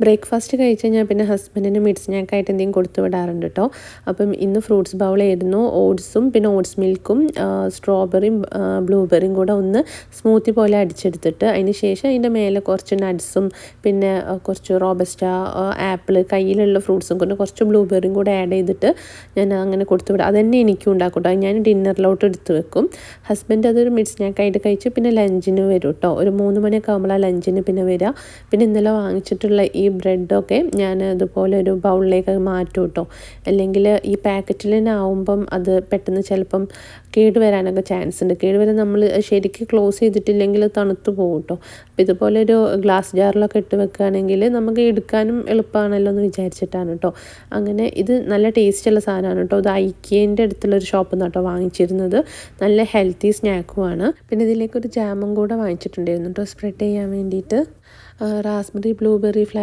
Breakfast കഴിച്ച് കഴിഞ്ഞാൽ പിന്നെ ഹസ്ബൻഡിന് മിഡ് സ്നാക്കായിട്ട് എന്തെങ്കിലും കൊടുത്തു വിടാറുണ്ട് കേട്ടോ. അപ്പം ഇന്ന് ഫ്രൂട്ട്സ് ബൗളായിരുന്നു. ഓട്സും പിന്നെ ഓട്സ് മിൽക്കും സ്ട്രോബെറിയും ബ്ലൂബെറിയും കൂടെ ഒന്ന് സ്മൂത്തി പോലെ അടിച്ചെടുത്തിട്ട് അതിന് ശേഷം അതിൻ്റെ മേലെ കുറച്ച് നട്ട്സും പിന്നെ കുറച്ച് റോബസ്റ്റ ആപ്പിൾ കയ്യിലുള്ള ഫ്രൂട്ട്സും കൊണ്ട് കുറച്ച് ബ്ലൂബെറിയും കൂടെ ആഡ് ചെയ്തിട്ട് ഞാൻ അങ്ങനെ കൊടുത്തു വിടാം. അതുതന്നെ എനിക്കും ഉണ്ടാക്കും കേട്ടോ. ഞാൻ ഡിന്നറിലോട്ട് എടുത്ത് വെക്കും. ഹസ്ബൻഡ് അതൊരു മിഡ് സ്നാക്കായിട്ട് കഴിച്ച് പിന്നെ ലഞ്ചിന് വരും കേട്ടോ. ഒരു 3 മണിയൊക്കെ ആകുമ്പോഴാണ് ലഞ്ചിന് പിന്നെ വരിക. പിന്നെ ഇന്നലെ വാങ്ങിച്ചിട്ടുള്ള ഈ ബ്രെഡൊക്കെ ഞാൻ അതുപോലെ ഒരു ബൗളിലേക്ക് മാറ്റും കേട്ടോ. അല്ലെങ്കിൽ ഈ പാക്കറ്റിൽ തന്നെ ആവുമ്പം അത് പെട്ടെന്ന് ചിലപ്പം കേടുവരാനൊക്കെ ചാൻസ് ഉണ്ട്. കേടുവരാൻ നമ്മൾ ശരിക്കും ക്ലോസ് ചെയ്തിട്ടില്ലെങ്കിൽ തണുത്ത് പോകും കേട്ടോ. അപ്പോൾ ഇതുപോലെ ഒരു ഗ്ലാസ് ജാറിലൊക്കെ ഇട്ട് വെക്കുകയാണെങ്കിൽ നമുക്ക് എടുക്കാനും എളുപ്പമാണല്ലോ എന്ന് വിചാരിച്ചിട്ടാണ് കേട്ടോ. അങ്ങനെ ഇത് നല്ല ടേസ്റ്റുള്ള സാധനമാണ് കേട്ടോ. ഇത് ഐക്യേൻ്റെ അടുത്തുള്ളൊരു ഷോപ്പിൽ നിന്ന് കേട്ടോ വാങ്ങിച്ചിരുന്നത്. നല്ല ഹെൽത്തി സ്നാക്കുമാണ്. പിന്നെ ഇതിലേക്കൊരു ജാമും കൂടെ വാങ്ങിച്ചിട്ടുണ്ടായിരുന്നു കേട്ടോ സ്പ്രെഡ് ചെയ്യാൻ വേണ്ടിയിട്ട്. Raspberry blueberry flavour